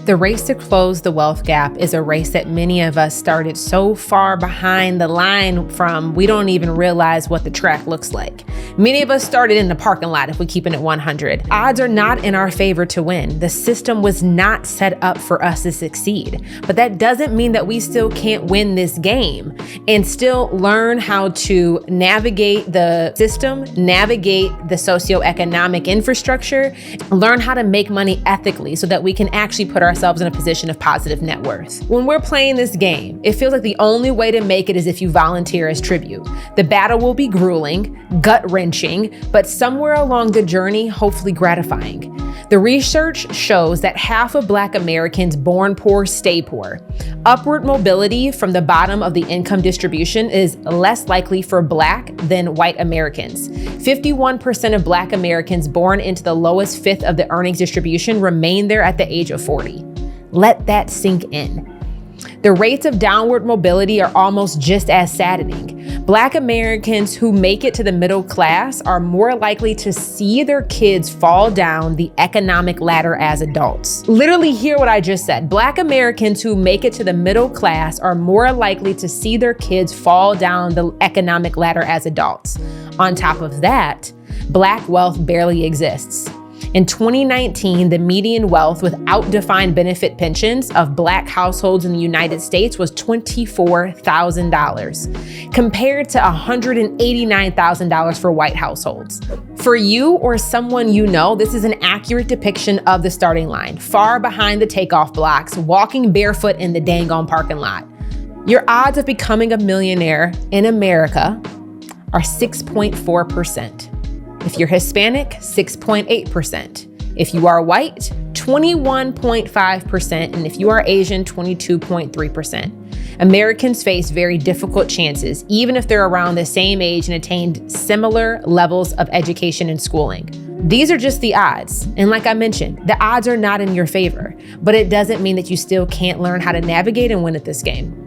The race to close the wealth gap is a race that many of us started so far behind the line from we don't even realize what the track looks like. Many of us started in the parking lot if we're keeping it 100. Odds are not in our favor to win. The system was not set up for us to succeed. But that doesn't mean that we still can't win this game and still learn how to navigate the system, navigate the socioeconomic infrastructure, learn how to make money ethically so that we can actually put ourselves in a position of positive net worth. When we're playing this game, it feels like the only way to make it is if you volunteer as tribute. The battle will be grueling, gut-wrenching, but somewhere along the journey, hopefully gratifying. The research shows that half of Black Americans born poor stay poor. Upward mobility from the bottom of the income distribution is less likely for Black than white Americans. 51% of Black Americans born into the lowest fifth of the earnings distribution remain there at the age of 40. Let that sink in. The rates of downward mobility are almost just as saddening. Black Americans who make it to the middle class are more likely to see their kids fall down the economic ladder as adults. Literally hear what I just said. Black Americans who make it to the middle class are more likely to see their kids fall down the economic ladder as adults. On top of that, Black wealth barely exists. In 2019, the median wealth without defined benefit pensions of Black households in the United States was $24,000, compared to $189,000 for white households. For you or someone you know, this is an accurate depiction of the starting line, far behind the takeoff blocks, walking barefoot in the dang on parking lot. Your odds of becoming a millionaire in America are 6.4%. If you're Hispanic, 6.8%. If you are white, 21.5%. And if you are Asian, 22.3%. Americans face very difficult chances, even if they're around the same age and attained similar levels of education and schooling. These are just the odds. And like I mentioned, the odds are not in your favor, but it doesn't mean that you still can't learn how to navigate and win at this game.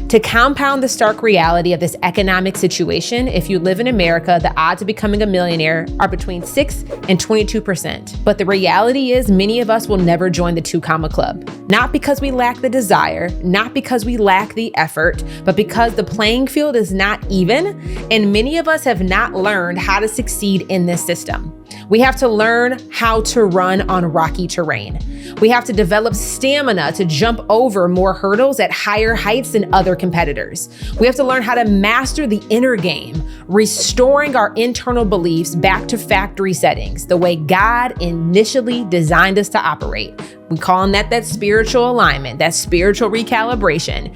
To compound the stark reality of this economic situation, if you live in America, the odds of becoming a millionaire are between 6 and 22%. But the reality is many of us will never join the 2 comma club. Not because we lack the desire, not because we lack the effort, but because the playing field is not even, and many of us have not learned how to succeed in this system. We have to learn how to run on rocky terrain. We have to develop stamina to jump over more hurdles at higher heights than other competitors. We have to learn how to master the inner game, restoring our internal beliefs back to factory settings, the way God initially designed us to operate. We call that spiritual alignment, that spiritual recalibration.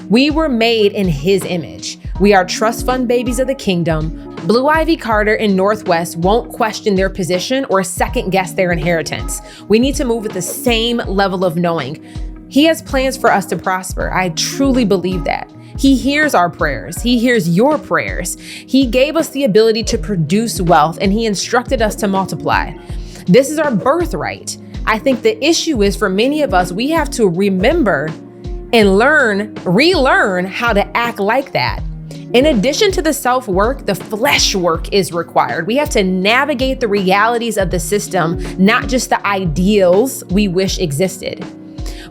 We were made in His image. We are trust fund babies of the kingdom. Blue Ivy Carter and Northwest won't question their position or second guess their inheritance. We need to move with the same level of knowing. He has plans for us to prosper. I truly believe that. He hears our prayers. He hears your prayers. He gave us the ability to produce wealth, and He instructed us to multiply. This is our birthright. I think the issue is for many of us, we have to remember and relearn how to act like that. In addition to the self-work, the flesh work is required. We have to navigate the realities of the system, not just the ideals we wish existed.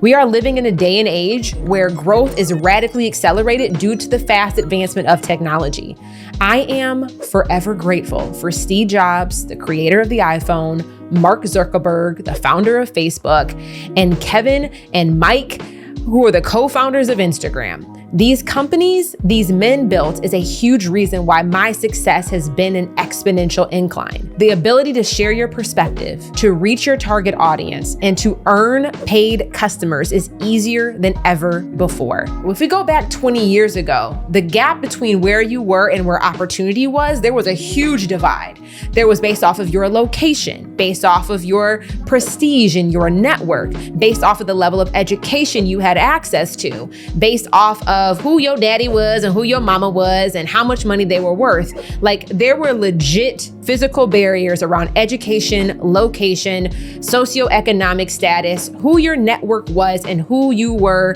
We are living in a day and age where growth is radically accelerated due to the fast advancement of technology. I am forever grateful for Steve Jobs, the creator of the iPhone, Mark Zuckerberg, the founder of Facebook, and Kevin and Mike, who are the co-founders of Instagram. These companies these men built is a huge reason why my success has been an exponential incline. The ability to share your perspective, to reach your target audience, and to earn paid customers is easier than ever before. If we go back 20 years ago, the gap between where you were and where opportunity was, there was a huge divide. There was based off of your location, based off of your prestige and your network, based off of the level of education you had access to, based off of who your daddy was and who your mama was and how much money they were worth. Like, there were legit physical barriers around education, location, socioeconomic status, who your network was, and who you were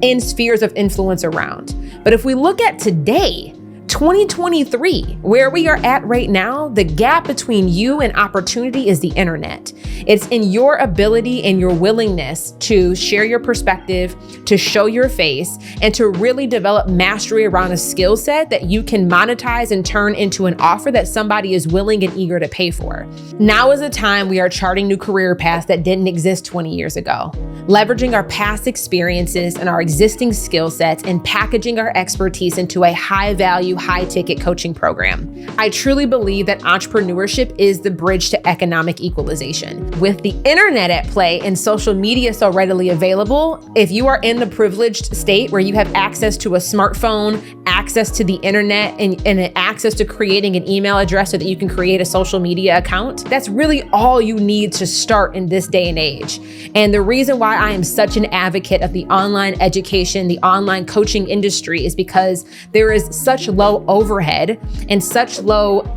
in spheres of influence around. But if we look at today, 2023, where we are at right now, the gap between you and opportunity is the internet. It's in your ability and your willingness to share your perspective, to show your face, and to really develop mastery around a skill set that you can monetize and turn into an offer that somebody is willing and eager to pay for. Now is the time we are charting new career paths that didn't exist 20 years ago, leveraging our past experiences and our existing skill sets and packaging our expertise into a high-value, high-ticket coaching program. I truly believe that entrepreneurship is the bridge to economic equalization. With the internet at play and social media so readily available, if you are in the privileged state where you have access to a smartphone, access to the internet, and access to creating an email address so that you can create a social media account, that's really all you need to start in this day and age. And the reason why I am such an advocate of the online education, the online coaching industry, is because there is such low overhead and such low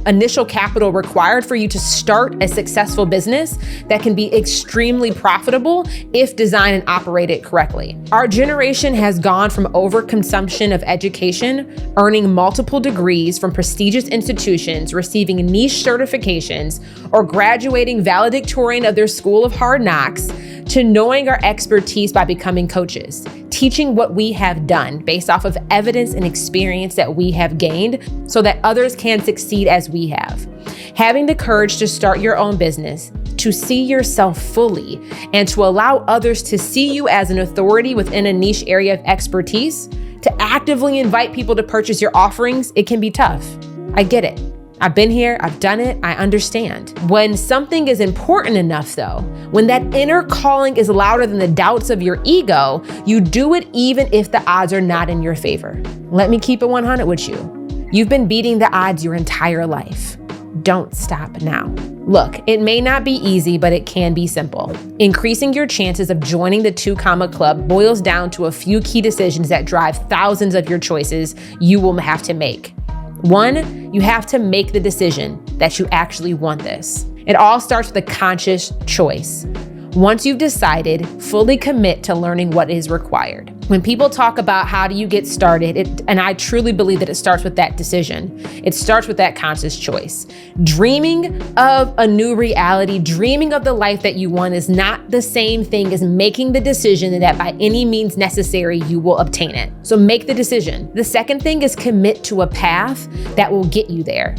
initial capital required for you to start a successful business that can be extremely profitable if designed and operated correctly. Our generation has gone from overconsumption of education, earning multiple degrees from prestigious institutions, receiving niche certifications, or graduating valedictorian of their school of hard knocks, to knowing our expertise by becoming coaches, teaching what we have done based off of evidence and experience that we have gained so that others can succeed as we have. Having the courage to start your own business, to see yourself fully, and to allow others to see you as an authority within a niche area of expertise, to actively invite people to purchase your offerings, it can be tough. I get it. I've been here, I've done it, I understand. When something is important enough though, when that inner calling is louder than the doubts of your ego, you do it even if the odds are not in your favor. Let me keep it 100 with you. You've been beating the odds your entire life. Don't stop now. Look, it may not be easy, but it can be simple. Increasing your chances of joining the 2 Comma Club boils down to a few key decisions that drive thousands of your choices you will have to make. 1, you have to make the decision that you actually want this. It all starts with a conscious choice. Once you've decided, fully commit to learning what is required. When people talk about how do you get started, and I truly believe that it starts with that decision. It starts with that conscious choice. Dreaming of a new reality, dreaming of the life that you want is not the same thing as making the decision that by any means necessary, you will obtain it. So make the decision. The second thing is commit to a path that will get you there.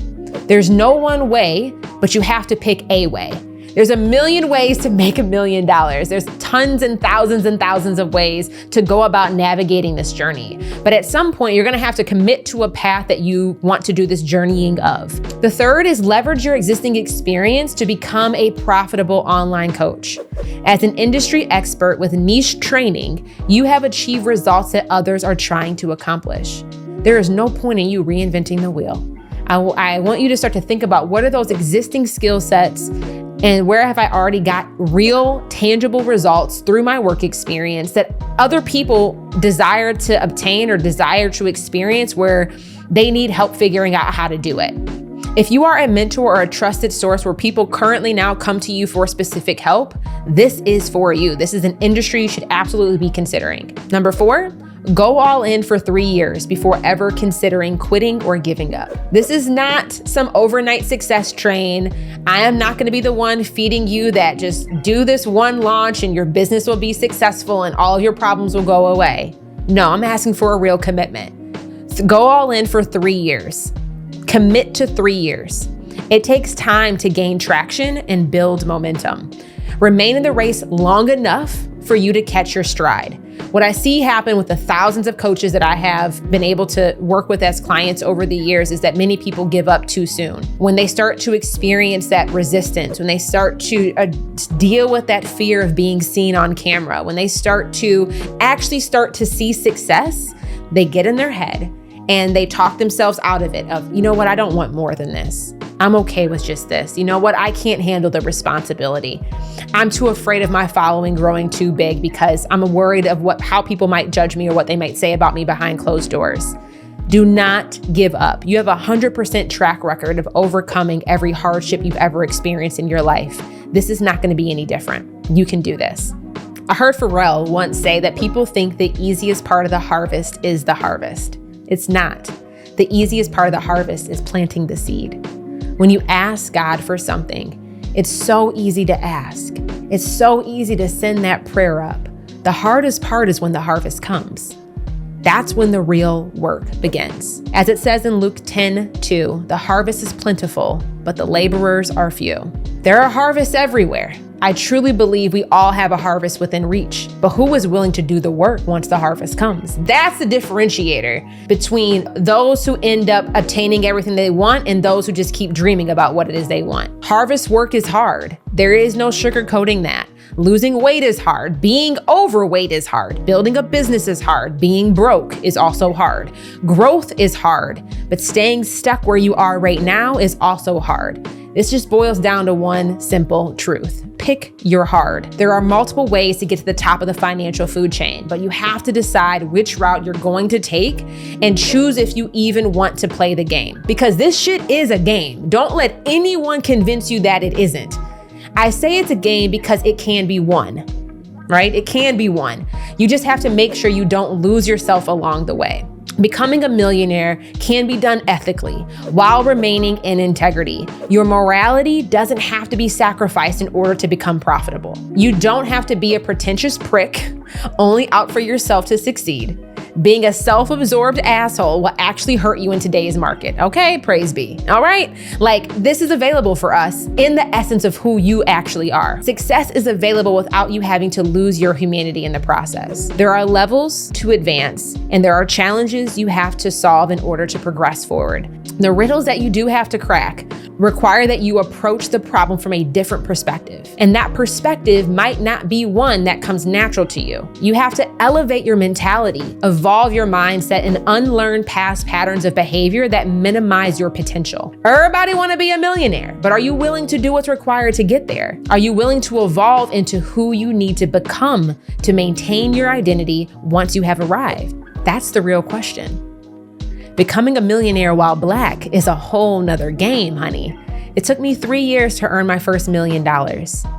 There's no one way, but you have to pick a way. There's a million ways to make $1 million. There's tons and thousands of ways to go about navigating this journey. But at some point, you're gonna have to commit to a path that you want to do this journeying of. The third is leverage your existing experience to become a profitable online coach. As an industry expert with niche training, you have achieved results that others are trying to accomplish. There is no point in you reinventing the wheel. I want you to start to think about what are those existing skill sets and where have I already got real, tangible results through my work experience that other people desire to obtain or desire to experience where they need help figuring out how to do it. If you are a mentor or a trusted source where people currently now come to you for specific help, this is for you. This is an industry you should absolutely be considering. Number 4, go all in for 3 years before ever considering quitting or giving up. This is not some overnight success train. I am not going to be the one feeding you that just do this one launch and your business will be successful and all of your problems will go away. No, I'm asking for a real commitment. Go all in for 3 years. Commit to 3 years. It takes time to gain traction and build momentum. Remain in the race long enough for you to catch your stride. What I see happen with the thousands of coaches that I have been able to work with as clients over the years is that many people give up too soon. When they start to experience that resistance, when they start to deal with that fear of being seen on camera, when they start to see success, they get in their head and they talk themselves out of it of, you know what, I don't want more than this. I'm okay with just this. You know what? I can't handle the responsibility. I'm too afraid of my following growing too big because I'm worried of how people might judge me or what they might say about me behind closed doors. Do not give up. You have a 100% track record of overcoming every hardship you've ever experienced in your life. This is not going to be any different. You can do this. I heard Pharrell once say that people think the easiest part of the harvest is the harvest. It's not. The easiest part of the harvest is planting the seed. When you ask God for something, it's so easy to ask. It's so easy to send that prayer up. The hardest part is when the harvest comes. That's when the real work begins. As it says in Luke 10:2, the harvest is plentiful, but the laborers are few. There are harvests everywhere. I truly believe we all have a harvest within reach, but who is willing to do the work once the harvest comes? That's the differentiator between those who end up attaining everything they want and those who just keep dreaming about what it is they want. Harvest work is hard. There is no sugarcoating that. Losing weight is hard. Being overweight is hard. Building a business is hard. Being broke is also hard. Growth is hard, but staying stuck where you are right now is also hard. This just boils down to one simple truth. Pick your hard. There are multiple ways to get to the top of the financial food chain, but you have to decide which route you're going to take and choose if you even want to play the game. Because this shit is a game. Don't let anyone convince you that it isn't. I say it's a game because it can be won, right? It can be won. You just have to make sure you don't lose yourself along the way. Becoming a millionaire can be done ethically while remaining in integrity. Your morality doesn't have to be sacrificed in order to become profitable. You don't have to be a pretentious prick, only out for yourself to succeed. Being a self-absorbed asshole will actually hurt you in today's market, okay? Praise be, all right? Like, this is available for us in the essence of who you actually are. Success is available without you having to lose your humanity in the process. There are levels to advance, and there are challenges you have to solve in order to progress forward. The riddles that you do have to crack require that you approach the problem from a different perspective. And that perspective might not be one that comes natural to you. You have to elevate your mentality, evolve your mindset, and unlearn past patterns of behavior that minimize your potential. Everybody want to be a millionaire, but are you willing to do what's required to get there? Are you willing to evolve into who you need to become to maintain your identity once you have arrived? That's the real question. Becoming a millionaire while Black is a whole nother game, honey. It took me 3 years to earn my first $1 million.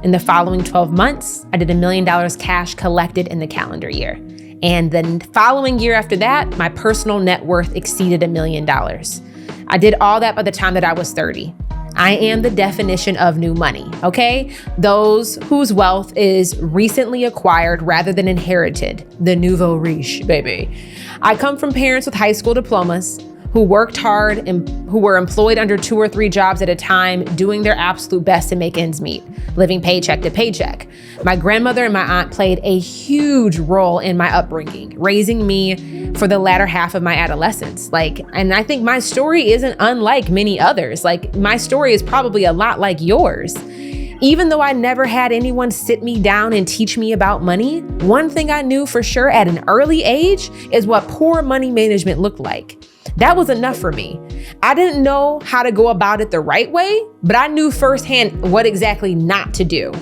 In the following 12 months, I did $1 million cash collected in the calendar year. And the following year after that, my personal net worth exceeded $1 million. I did all that by the time that I was 30. I am the definition of new money, okay? Those whose wealth is recently acquired rather than inherited. The nouveau riche, baby. I come from parents with high school diplomas who worked hard and who were employed under 2 or 3 jobs at a time, doing their absolute best to make ends meet, living paycheck to paycheck. My grandmother and my aunt played a huge role in my upbringing, raising me for the latter half of my adolescence. And I think my story isn't unlike many others. My story is probably a lot like yours. Even though I never had anyone sit me down and teach me about money, one thing I knew for sure at an early age is what poor money management looked like. That was enough for me. I didn't know how to go about it the right way, but I knew firsthand what exactly not to do.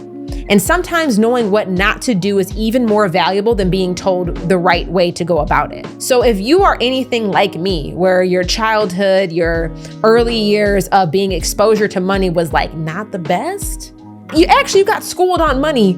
And sometimes knowing what not to do is even more valuable than being told the right way to go about it. So if you are anything like me, where your childhood, your early years of being exposure to money was not the best, you got schooled on money,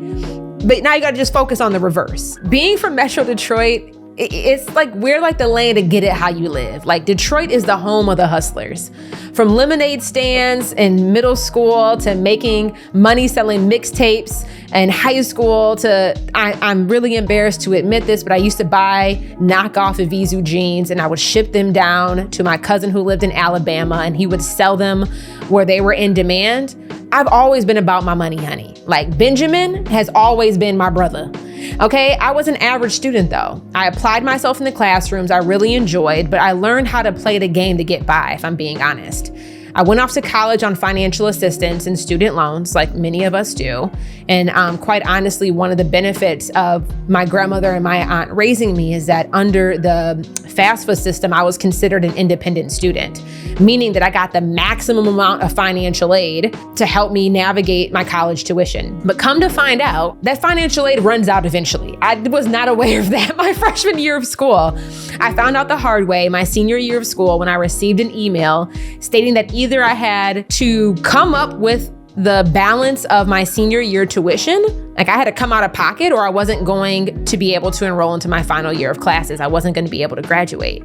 but now you got to just focus on the reverse. Being from Metro Detroit, it's we're the land to get it how you live. Detroit is the home of the hustlers. From lemonade stands in middle school to making money selling mixtapes in high school to, I'm really embarrassed to admit this, but I used to buy knockoff Evisu jeans and I would ship them down to my cousin who lived in Alabama and he would sell them where they were in demand. I've always been about my money, honey. Benjamin has always been my brother. Okay, I was an average student though. I applied myself in the classrooms I really enjoyed, but I learned how to play the game to get by, if I'm being honest. I went off to college on financial assistance and student loans, like many of us do. And quite honestly, one of the benefits of my grandmother and my aunt raising me is that under the FAFSA system, I was considered an independent student, meaning that I got the maximum amount of financial aid to help me navigate my college tuition. But come to find out, that financial aid runs out eventually. I was not aware of that my freshman year of school. I found out the hard way my senior year of school when I received an email stating that either I had to come up with the balance of my senior year tuition, I had to come out of pocket, or I wasn't going to be able to enroll into my final year of classes. I wasn't going to be able to graduate.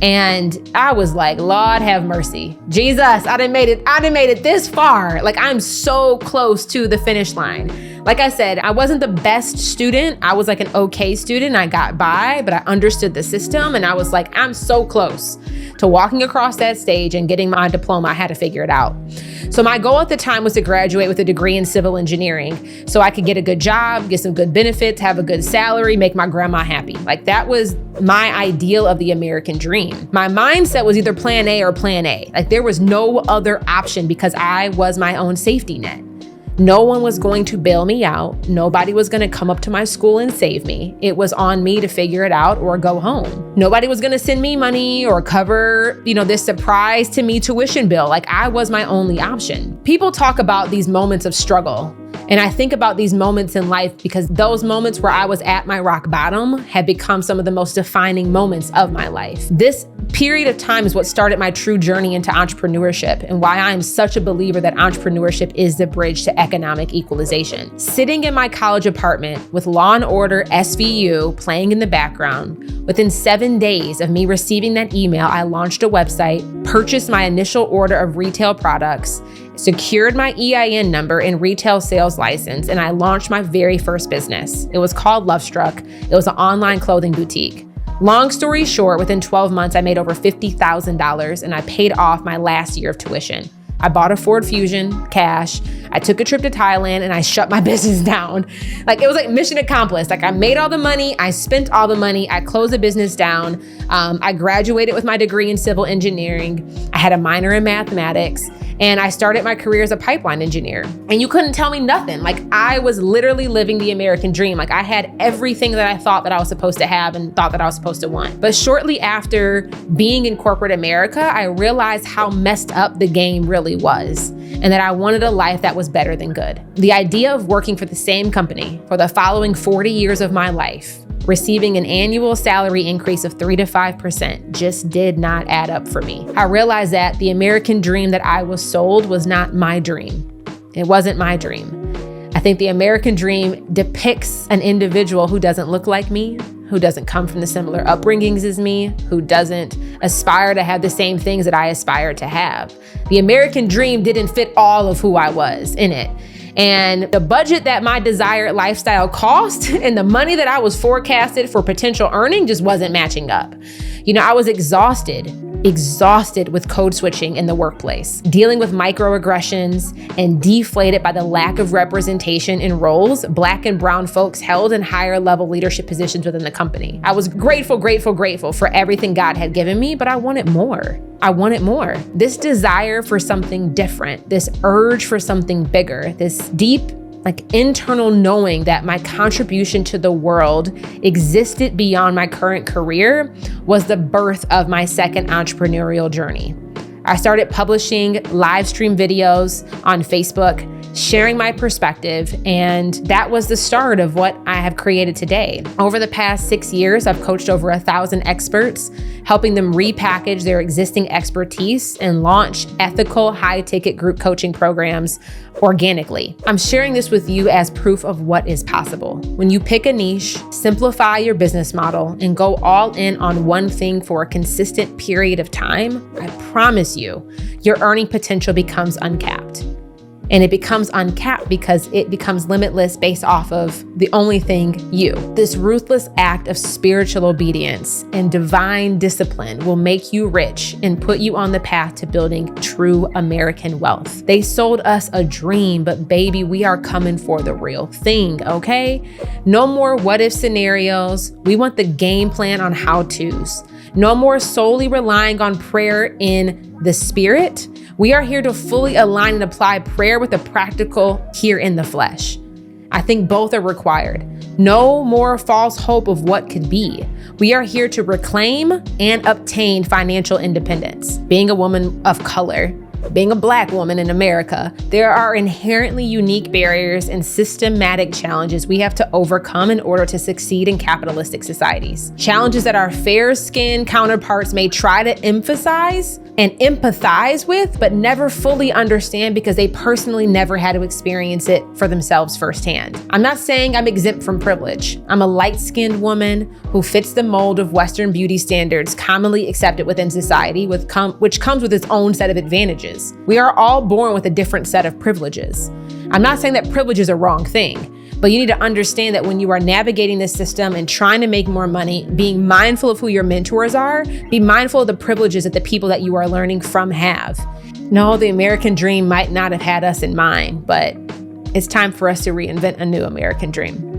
And I was like, Lord have mercy. Jesus, I done made it this far. Like, I'm so close to the finish line. Like I said, I wasn't the best student. I was like an okay student. I got by, but I understood the system. And I was like, I'm so close to walking across that stage and getting my diploma. I had to figure it out. So my goal at the time was to graduate with a degree in civil engineering so I could get a good job, get some good benefits, have a good salary, make my grandma happy. Like, that was my ideal of the American dream. My mindset was either plan A or plan A. Like, there was no other option because I was my own safety net. No one was going to bail me out. Nobody was going to come up to my school and save me. It was on me to figure it out or go home. Nobody was going to send me money or cover, this surprise to me tuition bill. Like, I was my only option. People talk about these moments of struggle. And I think about these moments in life because those moments where I was at my rock bottom have become some of the most defining moments of my life. This period of time is what started my true journey into entrepreneurship and why I am such a believer that entrepreneurship is the bridge to economic equalization. Sitting in my college apartment with Law & Order SVU playing in the background, within 7 days of me receiving that email, I launched a website, purchased my initial order of retail products, secured my EIN number and retail sales license, and I launched my very first business. It was called Lovestruck. It was an online clothing boutique. Long story short, within 12 months, I made over $50,000 and I paid off my last year of tuition. I bought a Ford Fusion, cash. I took a trip to Thailand and I shut my business down. Like, it was like mission accomplished. Like, I made all the money, I spent all the money, I closed the business down. I graduated with my degree in civil engineering. I had a minor in mathematics. And I started my career as a pipeline engineer. And you couldn't tell me nothing. Like, I was literally living the American dream. Like, I had everything that I thought that I was supposed to have and thought that I was supposed to want. But shortly after being in corporate America, I realized how messed up the game really was, and that I wanted a life that was better than good. The idea of working for the same company for the following 40 years of my life, receiving an annual salary increase of 3 to 5% just did not add up for me. I realized that the American dream that I was sold was not my dream. It wasn't my dream. I think the American dream depicts an individual who doesn't look like me, who doesn't come from the similar upbringings as me, who doesn't aspire to have the same things that I aspire to have. The American dream didn't fit all of who I was in it. And the budget that my desired lifestyle cost and the money that I was forecasted for potential earning just wasn't matching up. I was exhausted with code switching in the workplace, dealing with microaggressions and deflated by the lack of representation in roles Black and brown folks held in higher level leadership positions within the company. I was grateful for everything God had given me, but I wanted more. This desire for something different, this urge for something bigger, this deep, internal knowing that my contribution to the world existed beyond my current career was the birth of my second entrepreneurial journey. I started publishing live stream videos on Facebook, sharing my perspective, and that was the start of what I have created today. Over the past 6 years, I've coached over 1,000 experts, helping them repackage their existing expertise and launch ethical, high-ticket group coaching programs organically. I'm sharing this with you as proof of what is possible. When you pick a niche, simplify your business model, and go all in on one thing for a consistent period of time, I promise you, your earning potential becomes uncapped. And it becomes uncapped because it becomes limitless based off of the only thing you. This ruthless act of spiritual obedience and divine discipline will make you rich and put you on the path to building true American wealth. They sold us a dream, but baby, we are coming for the real thing, okay? No more what if scenarios. We want the game plan on how-tos. No more solely relying on prayer in the spirit. We are here to fully align and apply prayer with the practical here in the flesh. I think both are required. No more false hope of what could be. We are here to reclaim and obtain financial independence. Being a woman of color, Being a Black woman in America, there are inherently unique barriers and systematic challenges we have to overcome in order to succeed in capitalistic societies. Challenges that our fair-skinned counterparts may try to emphasize and empathize with, but never fully understand because they personally never had to experience it for themselves firsthand. I'm not saying I'm exempt from privilege. I'm a light-skinned woman who fits the mold of Western beauty standards commonly accepted within society, which comes with its own set of advantages. We are all born with a different set of privileges. I'm not saying that privilege is a wrong thing, but you need to understand that when you are navigating this system and trying to make more money, being mindful of who your mentors are, be mindful of the privileges that the people that you are learning from have. No, the American dream might not have had us in mind, but it's time for us to reinvent a new American dream.